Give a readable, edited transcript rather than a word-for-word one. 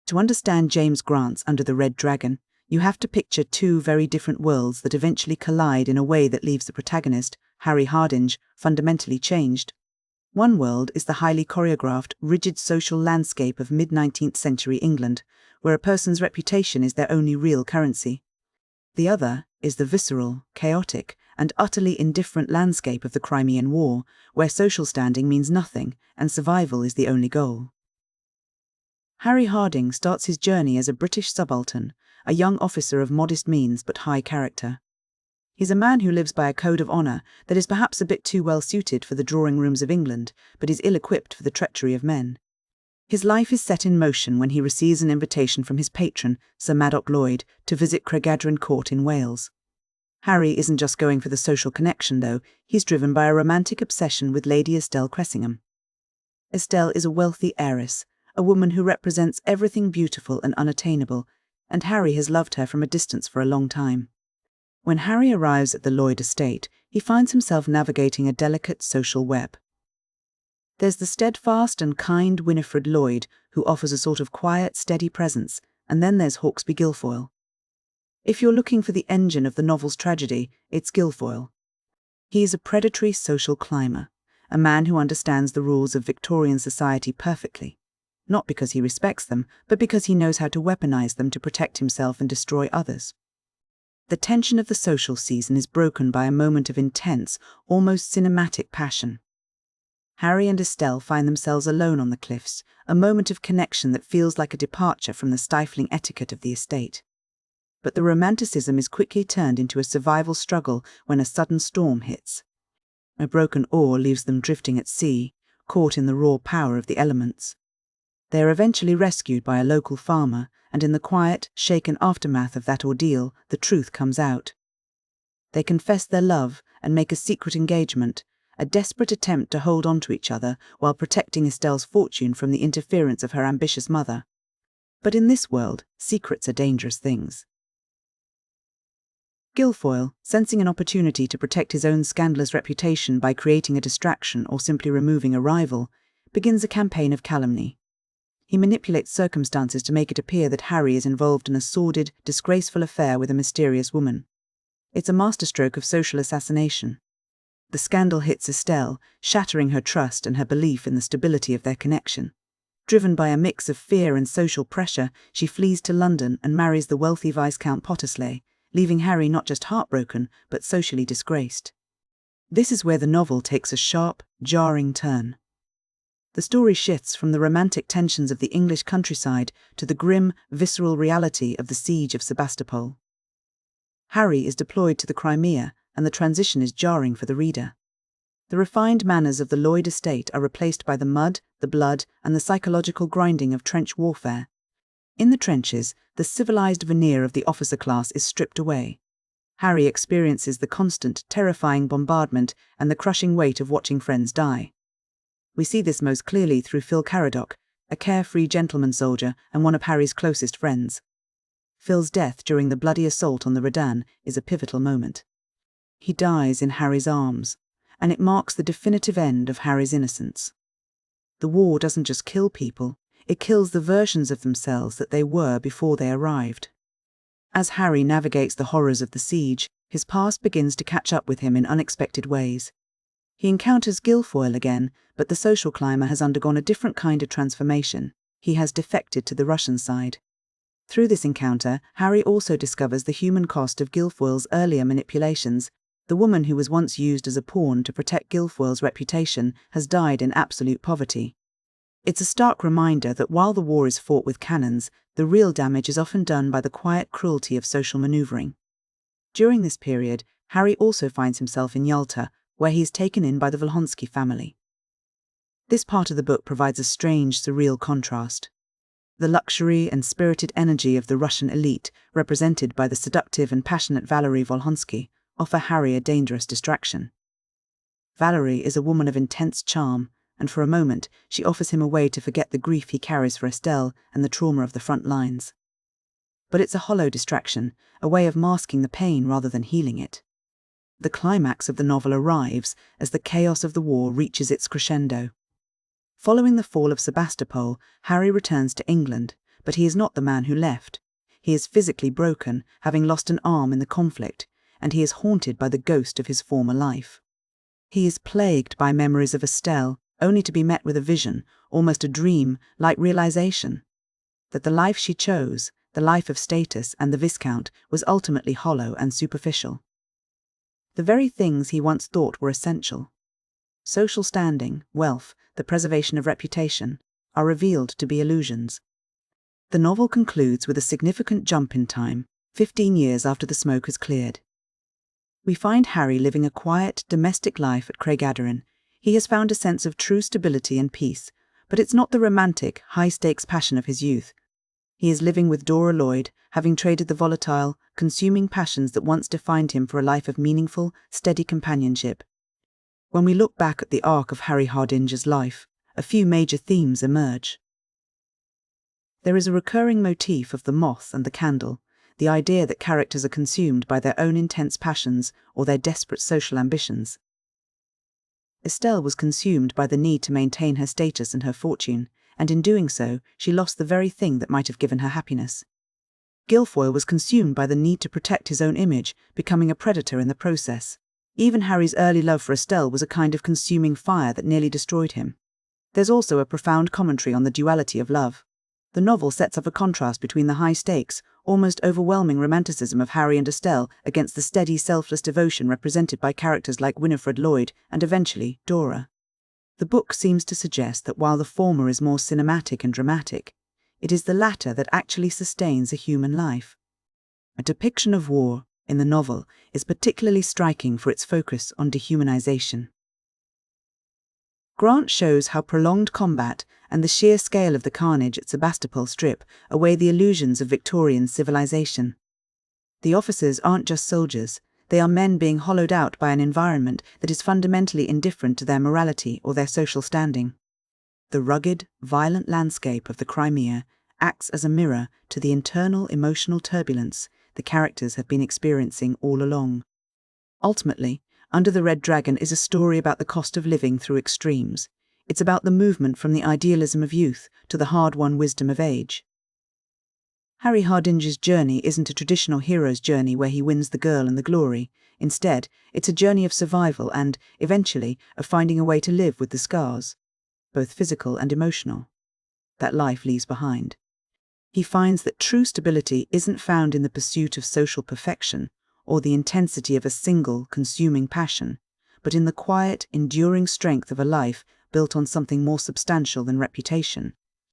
To understand James Grant's Under the Red Dragon, you have to picture two very different worlds that eventually collide in a way that leaves the protagonist, Harry Hardinge, fundamentally changed. One world is the highly choreographed, rigid social landscape of mid-19th century England, where a person's reputation is their only real currency. The other is the visceral, chaotic, and utterly indifferent landscape of the Crimean War, where social standing means nothing and survival is the only goal. Harry Hardinge starts his journey as a British subaltern, a young officer of modest means but high character. He's a man who lives by a code of honour that is perhaps a bit too well suited for the drawing rooms of England, but is ill-equipped for the treachery of men. His life is set in motion when he receives an invitation from his patron, Sir Madog Lloyd, to visit Cregadron Court in Wales. Harry isn't just going for the social connection, though. He's driven by a romantic obsession with Lady Estelle Cressingham. Estelle is a wealthy heiress, a woman who represents everything beautiful and unattainable, and Harry has loved her from a distance for a long time. When Harry arrives at the Lloyd estate, he finds himself navigating a delicate social web. There's the steadfast and kind Winifred Lloyd, who offers a sort of quiet, steady presence, and then there's Hawkesby Guilfoyle. If you're looking for the engine of the novel's tragedy, it's Guilfoyle. He is a predatory social climber, a man who understands the rules of Victorian society perfectly, not because he respects them, but because he knows how to weaponize them to protect himself and destroy others. The tension of the social season is broken by a moment of intense, almost cinematic passion. Harry and Estelle find themselves alone on the cliffs, a moment of connection that feels like a departure from the stifling etiquette of the estate. But the romanticism is quickly turned into a survival struggle when a sudden storm hits. A broken oar leaves them drifting at sea, caught in the raw power of the elements. They are eventually rescued by a local farmer, and in the quiet, shaken aftermath of that ordeal, the truth comes out. They confess their love and make a secret engagement, a desperate attempt to hold on to each other while protecting Estelle's fortune from the interference of her ambitious mother. But in this world, secrets are dangerous things. Guilfoyle, sensing an opportunity to protect his own scandalous reputation by creating a distraction or simply removing a rival, begins a campaign of calumny. He manipulates circumstances to make it appear that Harry is involved in a sordid, disgraceful affair with a mysterious woman. It's a masterstroke of social assassination. The scandal hits Estelle, shattering her trust and her belief in the stability of their connection. Driven by a mix of fear and social pressure, she flees to London and marries the wealthy Viscount Pottersley, leaving Harry not just heartbroken, but socially disgraced. This is where the novel takes a sharp, jarring turn. The story shifts from the romantic tensions of the English countryside to the grim, visceral reality of the siege of Sebastopol. Harry is deployed to the Crimea, and the transition is jarring for the reader. The refined manners of the Lloyd estate are replaced by the mud, the blood, and the psychological grinding of trench warfare. In the trenches, the civilized veneer of the officer class is stripped away. Harry experiences the constant, terrifying bombardment and the crushing weight of watching friends die. We see this most clearly through Phil Caradoc, a carefree gentleman soldier and one of Harry's closest friends. Phil's death during the bloody assault on the Redan is a pivotal moment. He dies in Harry's arms, and it marks the definitive end of Harry's innocence. The war doesn't just kill people, it kills the versions of themselves that they were before they arrived. As Harry navigates the horrors of the siege, his past begins to catch up with him in unexpected ways. He encounters Guilfoyle again, but the social climber has undergone a different kind of transformation. He has defected to the Russian side. Through this encounter, Harry also discovers the human cost of Guilfoyle's earlier manipulations. The woman who was once used as a pawn to protect Guilfoyle's reputation has died in absolute poverty. It's a stark reminder that while the war is fought with cannons, the real damage is often done by the quiet cruelty of social maneuvering. During this period, Harry also finds himself in Yalta, where he is taken in by the Volhonsky family. This part of the book provides a strange, surreal contrast. The luxury and spirited energy of the Russian elite, represented by the seductive and passionate Valerie Volhonsky, offer Harry a dangerous distraction. Valerie is a woman of intense charm, and for a moment she offers him a way to forget the grief he carries for Estelle and the trauma of the front lines. But it's a hollow distraction, a way of masking the pain rather than healing it. The climax of the novel arrives as the chaos of the war reaches its crescendo. Following the fall of Sebastopol, Harry returns to England, but he is not the man who left. He is physically broken, having lost an arm in the conflict, and he is haunted by the ghost of his former life. He is plagued by memories of Estelle, only to be met with a vision, almost a dream-like realization, that the life she chose, the life of status and the Viscount, was ultimately hollow and superficial. The very things he once thought were essential, social standing, wealth, the preservation of reputation, are revealed to be illusions. The novel concludes with a significant jump in time, 15 years after the smoke has cleared. We find Harry living a quiet, domestic life at Craigadarin. He has found a sense of true stability and peace, but it's not the romantic, high-stakes passion of his youth. He is living with Dora Lloyd, having traded the volatile, consuming passions that once defined him for a life of meaningful, steady companionship. When we look back at the arc of Harry Hardinge's life, a few major themes emerge. There is a recurring motif of the moth and the candle, the idea that characters are consumed by their own intense passions or their desperate social ambitions. Estelle was consumed by the need to maintain her status and her fortune, and in doing so, she lost the very thing that might have given her happiness. Guilfoyle was consumed by the need to protect his own image, becoming a predator in the process. Even Harry's early love for Estelle was a kind of consuming fire that nearly destroyed him. There's also a profound commentary on the duality of love. The novel sets up a contrast between the high-stakes, almost overwhelming romanticism of Harry and Estelle against the steady, selfless devotion represented by characters like Winifred Lloyd and eventually Dora. The book seems to suggest that while the former is more cinematic and dramatic, it is the latter that actually sustains a human life. A depiction of war, in the novel, is particularly striking for its focus on dehumanization. Grant shows how prolonged combat and the sheer scale of the carnage at Sebastopol strip away the illusions of Victorian civilization. The officers aren't just soldiers, they are men being hollowed out by an environment that is fundamentally indifferent to their morality or their social standing. The rugged, violent landscape of the Crimea acts as a mirror to the internal emotional turbulence the characters have been experiencing all along. Ultimately, Under the Red Dragon is a story about the cost of living through extremes. It's about the movement from the idealism of youth to the hard-won wisdom of age. Harry Hardinge's journey isn't a traditional hero's journey where he wins the girl and the glory. Instead, it's a journey of survival and, eventually, of finding a way to live with the scars, both physical and emotional, that life leaves behind. He finds that true stability isn't found in the pursuit of social perfection or the intensity of a single, consuming passion, but in the quiet, enduring strength of a life built on something more substantial than reputation.